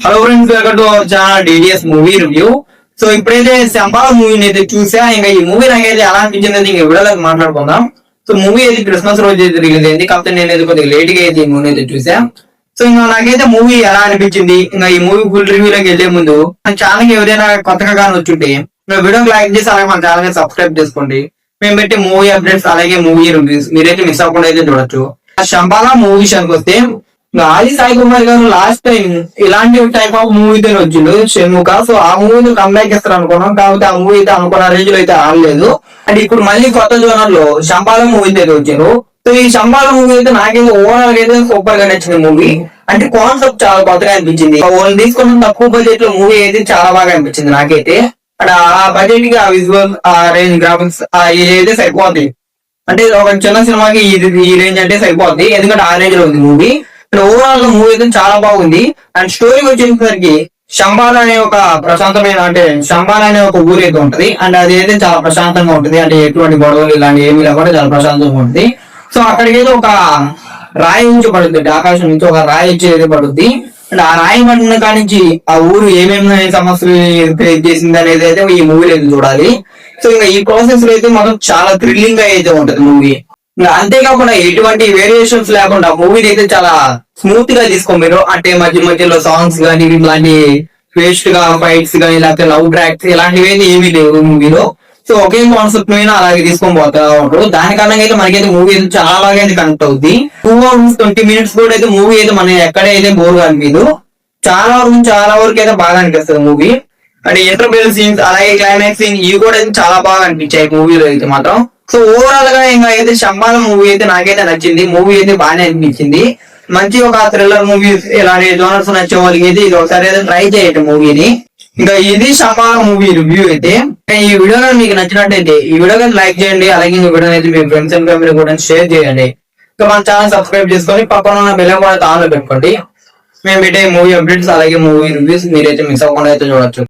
Hello friends, welcome to our channel DDS movie review. So ఇప్పుడైతే శంబాల మూవీని అయితే చూసా. ఇంకా ఈ మూవీ నాకైతే ఎలా అనిపించింది ఇంకా వీడియోలో మాట్లాడుకుందాం. సో మూవీ అయితే క్రిస్మస్ రోజు అయితే రిలీజ్ అయింది. కాకపోతే నేనైతే కొద్దిగా లేట్ గా అయితే ఈ మూవీ అయితే చూసా. సో ఇంకా నాకైతే మూవీ ఎలా అనిపించింది, ఇంకా ఈ మూవీ ఫుల్ రివ్యూలోకి వెళ్లే ముందు మన ఛానల్ కి ఎవరైనా కొత్తగా కానీ వచ్చుంటే వీడియోకి లైక్ చేసి అలాగే మన ఛానల్ కి సబ్స్క్రైబ్ చేసుకోండి. మేము పెట్టే మూవీ అప్డేట్స్ అలాగే మూవీ రివ్యూస్ మీరైతే మిస్ అవ్వకుండా అయితే చూడొచ్చు. శంబాల మూవీ విషయానికి వస్తే ఆది సాయి కుమార్ గారు లాస్ట్ టైం ఇలాంటి టైప్ ఆఫ్ మూవీతో వచ్చిండు షణ్ముఖ. సో ఆ మూవీని కంబ్యాక్ ఇస్తారు అనుకున్నాం, కాకపోతే ఆ మూవీ అయితే అనుకున్న రేంజ్ లో అయితే ఆడలేదు. అండ్ ఇప్పుడు మళ్ళీ కొత్త జోనర్ లో శంబాల మూవీ అయితే వచ్చారు. సో ఈ శంబాల మూవీ అయితే నాకైతే ఓవరాల్ అయితే సూపర్ గా నచ్చింది మూవీ. అంటే కాన్సెప్ట్ చాలా కొత్తగా అనిపించింది. వాళ్ళు తీసుకున్న తక్కువ బడ్జెట్ లో మూవీ అయితే చాలా బాగా అనిపించింది నాకైతే. అండ్ ఆ బడ్జెట్ కి ఆ విజువల్ ఆ రేంజ్ గ్రాఫిక్స్ అయితే సరిపోద్ది. అంటే ఒక చిన్న సినిమాకి ఈ రేంజ్ అంటే సరిపోద్ది, ఎందుకంటే ఆ రేంజ్ లో ఉంది మూవీ. ఓవరాల్ గా మూవీ అయితే చాలా బాగుంది. అండ్ స్టోరీ వచ్చేసరికి శంబాల అనే ఒక ప్రశాంతమైన అంటే శంబాల అనే ఒక ఊరు అయితే ఉంటది. అండ్ అది అయితే చాలా ప్రశాంతంగా ఉంటుంది. అంటే ఎటువంటి గొడవలు ఇలాంటి ఏమి లేకుండా చాలా ప్రశాంతంగా ఉంటుంది. సో అక్కడికైతే ఒక రాయి నుంచి పడుతుంది, ఆకాశం నుంచి ఒక రాయి వచ్చి అయితే పడుద్ది. అండ్ ఆ రాయి పడిన కాడి నుంచి ఆ ఊరు ఏమేమి సమస్యలు క్రియేట్ చేసింది అనేది అయితే ఈ మూవీలో అయితే చూడాలి. సో ఇంకా ఈ ప్రాసెస్ లో అయితే మాత్రం చాలా థ్రిల్లింగ్ గా అయితే ఉంటది మూవీ. అంతేకాకుండా ఎటువంటి వేరియేషన్స్ లేకుండా మూవీని అయితే చాలా స్మూత్ గా తీసుకోమీరు. అంటే మధ్య మధ్యలో సాంగ్స్ కానీ ఇలాంటి వేస్ట్ గా ఫైట్స్ కానీ లేకపోతే లవ్ ట్రాక్స్ ఇలాంటివి అయితే ఏమీ లేవు మూవీలో. సో ఒకే కాన్సెప్ట్ మీద అలాగే తీసుకొని పోతా ఉంటారు. దానికన్నా అయితే మనకైతే మూవీ అయితే చాలా బాగా అయితే కనెక్ట్ అవుతుంది. 2 hours 20 minutes కూడా అయితే మూవీ అయితే మనం ఎక్కడైతే బోర్ అనిపించదు. చాలా వరకు అయితే బాగా అనిపిస్తుంది మూవీ. అంటే ఇంటర్వెల్ సీన్స్ అలాగే క్లైమాక్స్ సీన్ ఇవి కూడా అయితే చాలా బాగా అనిపించాయి మూవీలో అయితే మాత్రం. సో ఓవరాల్ గా ఇంకా అయితే శంబాల మూవీ అయితే నాకైతే నచ్చింది. మూవీ అయితే బాగానే అనిపించింది. మంచి ఒక థ్రిల్లర్ మూవీస్ ఇలాంటి జోనర్స్ నచ్చే వాళ్ళకి అయితే ఇది ఒకసారి అయితే ట్రై చేయండి మూవీని. ఇంకా ఇది శంబాల మూవీ రివ్యూ అయితే. ఈ వీడియో మీకు నచ్చినట్టయితే ఈ వీడియో లైక్ చేయండి, అలాగే ఈ వీడియో అయితే మీ ఫ్రెండ్స్ అండ్ ఫ్యామిలీ కూడా షేర్ చేయండి. ఇంకా మన ఛానల్ సబ్స్క్రైబ్ చేసుకొని పక్కన ఉన్న బెల్ కూడా ఆన్ లో పెట్టుకోండి. మేము పెట్టే మూవీ అప్డేట్స్ అలాగే మూవీ రివ్యూస్ మీరైతే మిస్ అవ్వకుండా అయితే చూడొచ్చు.